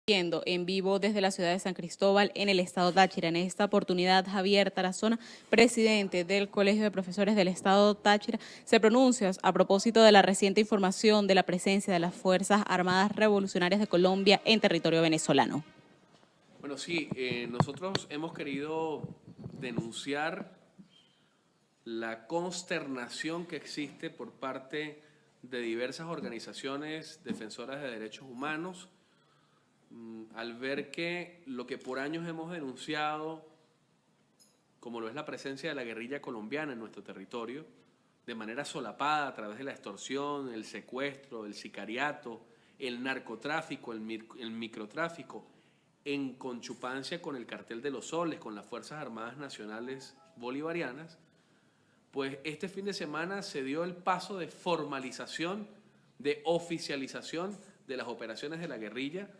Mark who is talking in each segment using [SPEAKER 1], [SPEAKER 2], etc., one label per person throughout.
[SPEAKER 1] En vivo desde la ciudad de San Cristóbal, en el estado Táchira. En esta oportunidad, Javier Tarazona, presidente del Colegio de Profesores del estado Táchira, se pronuncia a propósito de la reciente información de la presencia de las Fuerzas Armadas Revolucionarias de Colombia en territorio venezolano.
[SPEAKER 2] Bueno, sí, nosotros hemos querido denunciar la consternación que existe por parte de diversas organizaciones defensoras de derechos humanos al ver que lo que por años hemos denunciado, como lo es la presencia de la guerrilla colombiana en nuestro territorio, de manera solapada a través de la extorsión, el secuestro, el sicariato, el narcotráfico, el microtráfico, en conchupancia con el Cartel de los Soles, con las Fuerzas Armadas Nacionales Bolivarianas, pues este fin de semana se dio el paso de formalización, de oficialización de las operaciones de la guerrilla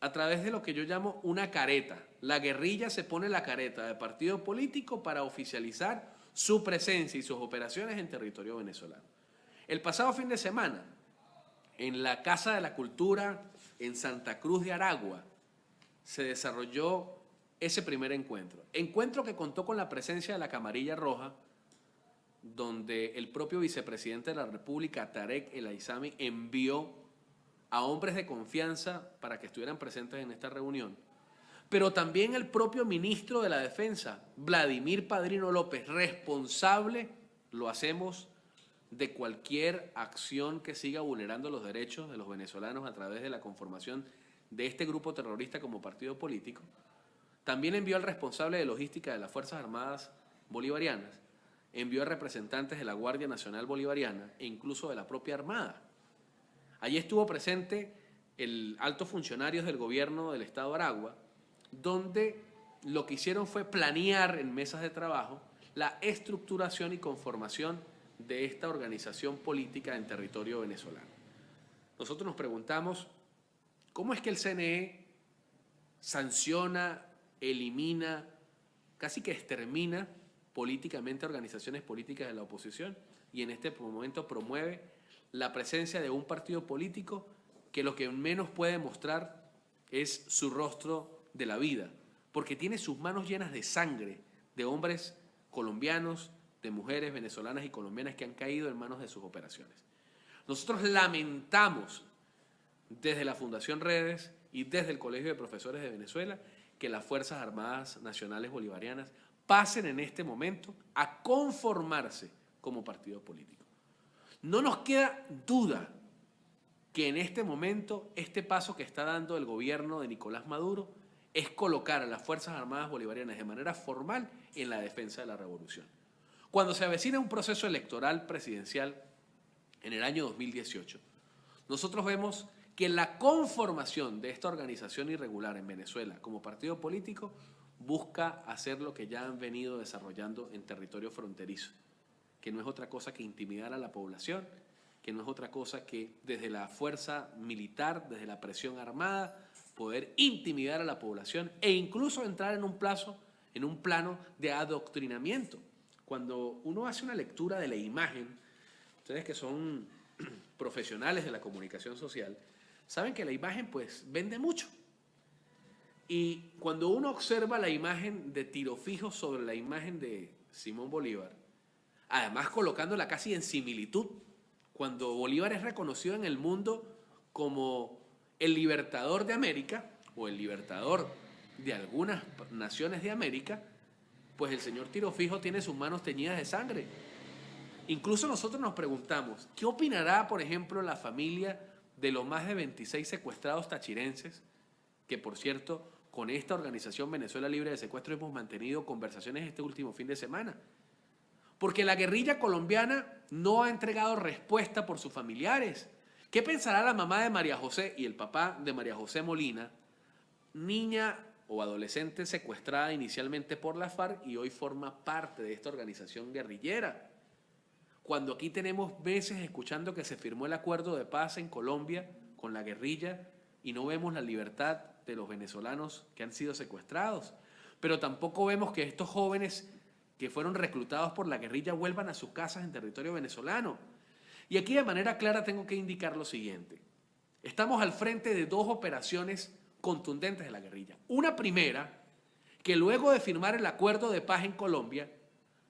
[SPEAKER 2] a través de lo que yo llamo una careta. La guerrilla se pone la careta de partido político para oficializar su presencia y sus operaciones en territorio venezolano. El pasado fin de semana, en la Casa de la Cultura en Santa Cruz de Aragua, se desarrolló ese primer encuentro. Encuentro que contó con la presencia de la Camarilla Roja, donde el propio vicepresidente de la República, Tarek El Aizami, envió a hombres de confianza para que estuvieran presentes en esta reunión, pero también el propio ministro de la Defensa, Vladimir Padrino López, responsable, lo hacemos, de cualquier acción que siga vulnerando los derechos de los venezolanos a través de la conformación de este grupo terrorista como partido político. También envió al responsable de logística de las Fuerzas Armadas Bolivarianas, envió a representantes de la Guardia Nacional Bolivariana e incluso de la propia Armada. Allí estuvo presente el alto funcionarios del gobierno del estado de Aragua, donde lo que hicieron fue planear en mesas de trabajo la estructuración y conformación de esta organización política en territorio venezolano. Nosotros nos preguntamos, ¿cómo es que el CNE sanciona, elimina, casi que extermina políticamente organizaciones políticas de la oposición y en este momento promueve la presencia de un partido político que lo que menos puede mostrar es su rostro de la vida, porque tiene sus manos llenas de sangre de hombres colombianos, de mujeres venezolanas y colombianas que han caído en manos de sus operaciones? Nosotros lamentamos desde la Fundación Redes y desde el Colegio de Profesores de Venezuela que las Fuerzas Armadas Nacionales Bolivarianas pasen en este momento a conformarse como partido político. No nos queda duda que en este momento este paso que está dando el gobierno de Nicolás Maduro es colocar a las Fuerzas Armadas Bolivarianas de manera formal en la defensa de la revolución. Cuando se avecina un proceso electoral presidencial en el año 2018, nosotros vemos que la conformación de esta organización irregular en Venezuela como partido político busca hacer lo que ya han venido desarrollando en territorio fronterizo, que no es otra cosa que intimidar a la población, que no es otra cosa que desde la fuerza militar, desde la presión armada, poder intimidar a la población e incluso entrar en un plano de adoctrinamiento. Cuando uno hace una lectura de la imagen, ustedes que son profesionales de la comunicación social, saben que la imagen pues vende mucho. Y cuando uno observa la imagen de tiro fijo sobre la imagen de Simón Bolívar, además colocándola casi en similitud, cuando Bolívar es reconocido en el mundo como el libertador de América o el libertador de algunas naciones de América, pues el señor Tiro Fijo tiene sus manos teñidas de sangre. Incluso nosotros nos preguntamos, ¿qué opinará, por ejemplo, la familia de los más de 26 secuestrados tachirenses? Que, por cierto, con esta organización Venezuela Libre de Secuestro hemos mantenido conversaciones este último fin de semana. Porque la guerrilla colombiana no ha entregado respuesta por sus familiares. ¿Qué pensará la mamá de María José y el papá de María José Molina, niña o adolescente secuestrada inicialmente por la FARC y hoy forma parte de esta organización guerrillera? Cuando aquí tenemos meses escuchando que se firmó el acuerdo de paz en Colombia con la guerrilla y no vemos la libertad de los venezolanos que han sido secuestrados, pero tampoco vemos que estos jóvenes que fueron reclutados por la guerrilla vuelvan a sus casas en territorio venezolano. Y aquí de manera clara tengo que indicar lo siguiente. Estamos al frente de dos operaciones contundentes de la guerrilla. Una primera, que luego de firmar el acuerdo de paz en Colombia,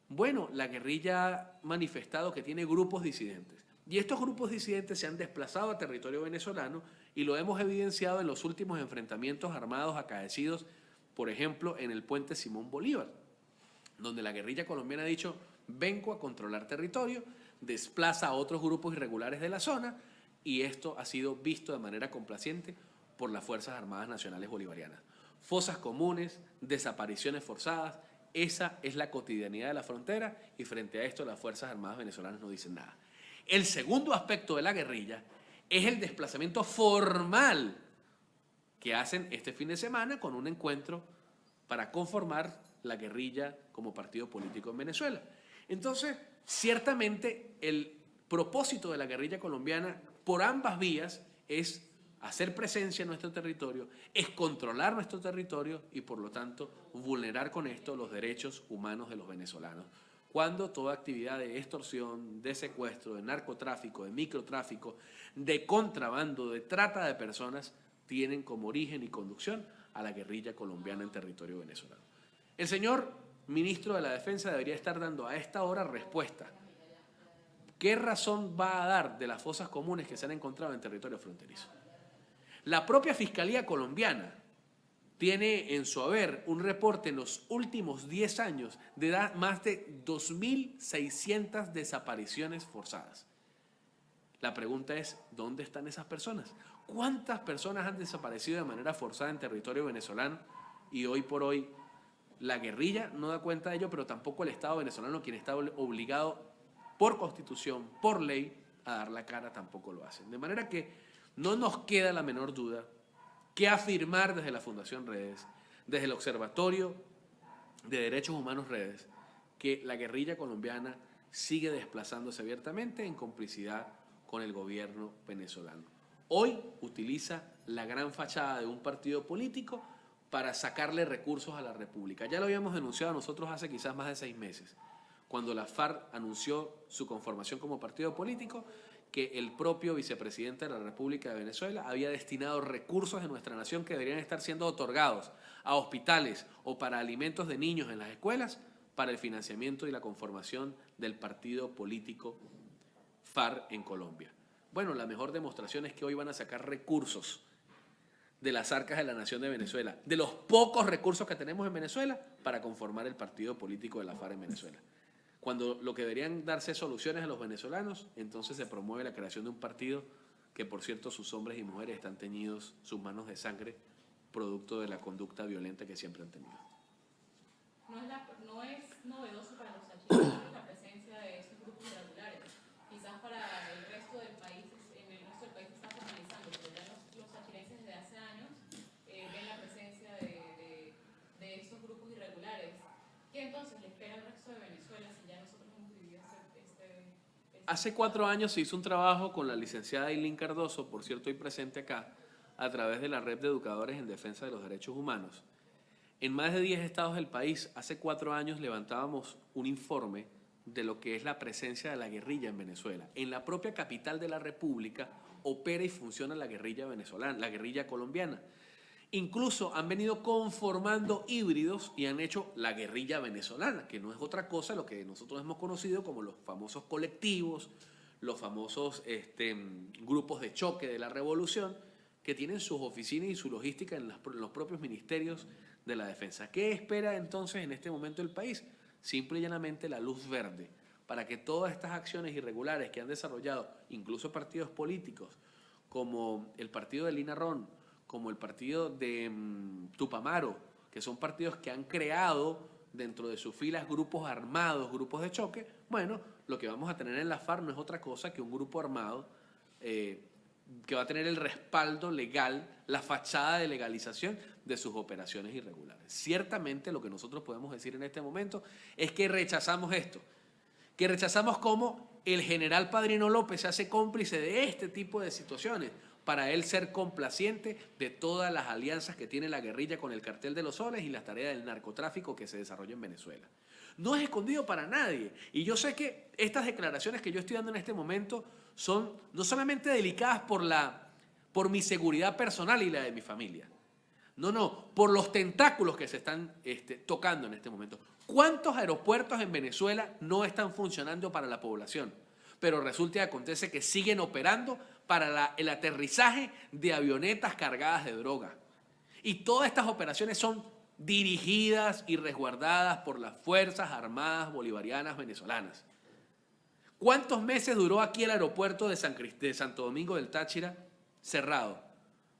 [SPEAKER 2] bueno, la guerrilla ha manifestado que tiene grupos disidentes. Y estos grupos disidentes se han desplazado a territorio venezolano y lo hemos evidenciado en los últimos enfrentamientos armados acaecidos, por ejemplo, en el puente Simón Bolívar, donde la guerrilla colombiana ha dicho: vengo a controlar territorio, desplaza a otros grupos irregulares de la zona, y esto ha sido visto de manera complaciente por las Fuerzas Armadas Nacionales Bolivarianas. Fosas comunes, desapariciones forzadas, esa es la cotidianidad de la frontera, y frente a esto las Fuerzas Armadas venezolanas no dicen nada. El segundo aspecto de la guerrilla es el desplazamiento formal que hacen este fin de semana con un encuentro para conformar la guerrilla como partido político en Venezuela. Entonces, ciertamente el propósito de la guerrilla colombiana por ambas vías es hacer presencia en nuestro territorio, es controlar nuestro territorio y por lo tanto vulnerar con esto los derechos humanos de los venezolanos. Cuando toda actividad de extorsión, de secuestro, de narcotráfico, de microtráfico, de contrabando, de trata de personas, tienen como origen y conducción a la guerrilla colombiana en territorio venezolano. El señor ministro de la Defensa debería estar dando a esta hora respuesta. ¿Qué razón va a dar de las fosas comunes que se han encontrado en territorio fronterizo? La propia Fiscalía colombiana tiene en su haber un reporte en los últimos 10 años de más de 2.600 desapariciones forzadas. La pregunta es, ¿dónde están esas personas? ¿Cuántas personas han desaparecido de manera forzada en territorio venezolano? Y hoy por hoy la guerrilla no da cuenta de ello, pero tampoco el Estado venezolano, quien está obligado por constitución, por ley, a dar la cara, tampoco lo hacen. De manera que no nos queda la menor duda que afirmar desde la Fundación Redes, desde el Observatorio de Derechos Humanos Redes, que la guerrilla colombiana sigue desplazándose abiertamente en complicidad con el gobierno venezolano. Hoy utiliza la gran fachada de un partido político para sacarle recursos a la República. Ya lo habíamos denunciado nosotros hace quizás más de 6 meses, cuando la FARC anunció su conformación como partido político, que el propio vicepresidente de la República de Venezuela había destinado recursos de nuestra nación que deberían estar siendo otorgados a hospitales o para alimentos de niños en las escuelas para el financiamiento y la conformación del partido político FARC en Colombia. Bueno, la mejor demostración es que hoy van a sacar recursos de las arcas de la nación de Venezuela, de los pocos recursos que tenemos en Venezuela, para conformar el partido político de la FARC en Venezuela. Cuando lo que deberían darse soluciones a los venezolanos, entonces se promueve la creación de un partido que, por cierto, sus hombres y mujeres están teñidos sus manos de sangre, producto de la conducta violenta que siempre han tenido.
[SPEAKER 1] No es novedoso para los tachirenses la presencia de esos grupos irregulares. Quizás para el resto del país, en el resto del país se está formalizando, pero ya los tachirenses desde hace años ven la presencia de estos grupos irregulares. ¿Qué entonces le espera al resto de Venezuela si ya nosotros hemos vivido
[SPEAKER 2] Hace 4 años se hizo un trabajo con la licenciada Ailín Cardoso, por cierto, hoy presente acá, a través de la Red de Educadores en Defensa de los Derechos Humanos. En más de 10 estados del país, hace 4 años levantábamos un informe de lo que es la presencia de la guerrilla en Venezuela. En la propia capital de la República opera y funciona la guerrilla venezolana, la guerrilla colombiana. Incluso han venido conformando híbridos y han hecho la guerrilla venezolana, que no es otra cosa lo que nosotros hemos conocido como los famosos colectivos, los famosos grupos de choque de la revolución, que tienen sus oficinas y su logística en los propios ministerios de la defensa. ¿Qué espera entonces en este momento el país? Simple y llanamente la luz verde para que todas estas acciones irregulares que han desarrollado incluso partidos políticos como el partido de Lina Ron, como el partido de Tupamaro, que son partidos que han creado dentro de sus filas grupos armados, grupos de choque. Bueno, lo que vamos a tener en la FARC no es otra cosa que un grupo armado que va a tener el respaldo legal, la fachada de legalización de sus operaciones irregulares. Ciertamente lo que nosotros podemos decir en este momento es que rechazamos esto, que rechazamos cómo el general Padrino López se hace cómplice de este tipo de situaciones, para él ser complaciente de todas las alianzas que tiene la guerrilla con el cartel de los soles y las tareas del narcotráfico que se desarrolla en Venezuela. No es escondido para nadie. Y yo sé que estas declaraciones que yo estoy dando en este momento son no solamente delicadas por mi seguridad personal y la de mi familia, No, por los tentáculos que se están tocando en este momento. ¿Cuántos aeropuertos en Venezuela no están funcionando para la población? Pero resulta y acontece que siguen operando para el aterrizaje de avionetas cargadas de droga. Y todas estas operaciones son dirigidas y resguardadas por las Fuerzas Armadas Bolivarianas Venezolanas. ¿Cuántos meses duró aquí el aeropuerto de Santo Domingo del Táchira cerrado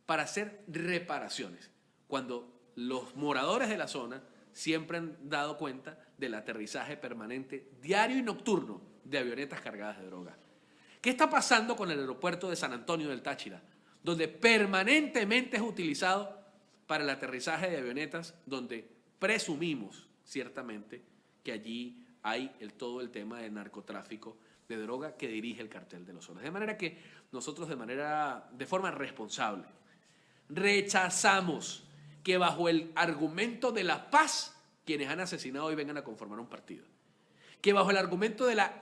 [SPEAKER 2] para hacer reparaciones? Cuando los moradores de la zona siempre han dado cuenta del aterrizaje permanente diario y nocturno de avionetas cargadas de droga. ¿Qué está pasando con el aeropuerto de San Antonio del Táchira, donde permanentemente es utilizado para el aterrizaje de avionetas, donde presumimos ciertamente que allí hay todo el tema de narcotráfico de droga que dirige el cartel de los soles? De manera que nosotros de forma responsable rechazamos que bajo el argumento de la paz quienes han asesinado hoy vengan a conformar un partido. Que bajo el argumento de la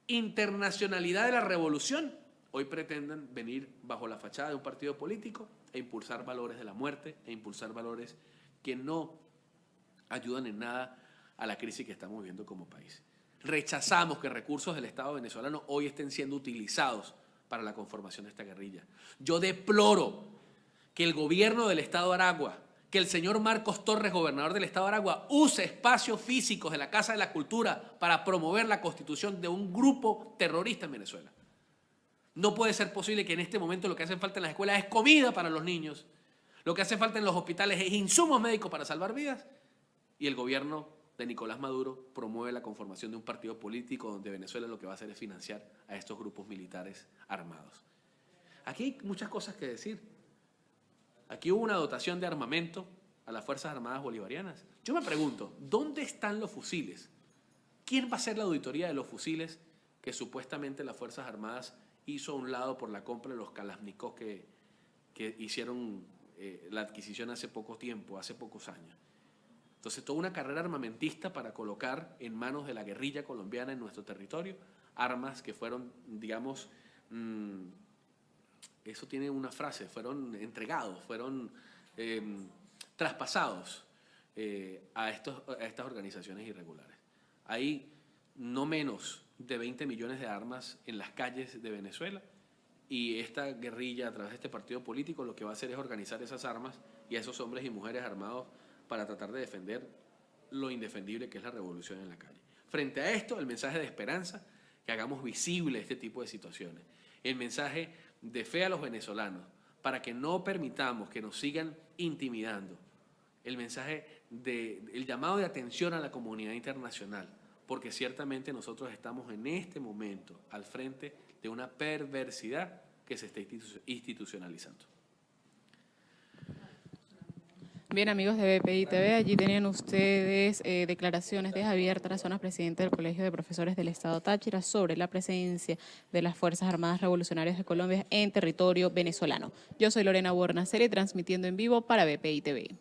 [SPEAKER 2] internacionalidad de la revolución hoy pretendan venir bajo la fachada de un partido político e impulsar valores de la muerte, e impulsar valores que no ayudan en nada a la crisis que estamos viviendo como país. Rechazamos que recursos del Estado venezolano hoy estén siendo utilizados para la conformación de esta guerrilla. Yo deploro que el gobierno del Estado Aragua, que el señor Marcos Torres, gobernador del Estado de Aragua, use espacios físicos de la Casa de la Cultura para promover la constitución de un grupo terrorista en Venezuela. No puede ser posible que en este momento lo que hace falta en las escuelas es comida para los niños, lo que hace falta en los hospitales es insumos médicos para salvar vidas, y el gobierno de Nicolás Maduro promueve la conformación de un partido político donde Venezuela lo que va a hacer es financiar a estos grupos militares armados. Aquí hay muchas cosas que decir. Aquí hubo una dotación de armamento a las Fuerzas Armadas Bolivarianas. Yo me pregunto, ¿dónde están los fusiles? ¿Quién va a hacer la auditoría de los fusiles que supuestamente las Fuerzas Armadas hizo a un lado por la compra de los Kalashnikov que hicieron la adquisición hace poco tiempo, hace pocos años? Entonces, toda una carrera armamentista para colocar en manos de la guerrilla colombiana en nuestro territorio armas que fueron, digamos, eso tiene una frase, fueron entregados, fueron traspasados a estas organizaciones irregulares. Hay no menos de 20 millones de armas en las calles de Venezuela y esta guerrilla a través de este partido político lo que va a hacer es organizar esas armas y a esos hombres y mujeres armados para tratar de defender lo indefendible que es la revolución en la calle. Frente a esto, el mensaje de esperanza, que hagamos visible este tipo de situaciones. El mensaje de fe a los venezolanos, para que no permitamos que nos sigan intimidando. El mensaje el llamado de atención a la comunidad internacional, porque ciertamente nosotros estamos en este momento al frente de una perversidad que se está institucionalizando.
[SPEAKER 1] Bien, amigos de BPI TV, allí tenían ustedes declaraciones de Javier Tarazona, presidente del Colegio de Profesores del Estado Táchira, sobre la presencia de las Fuerzas Armadas Revolucionarias de Colombia en territorio venezolano. Yo soy Lorena Bornaceri, transmitiendo en vivo para BPI TV.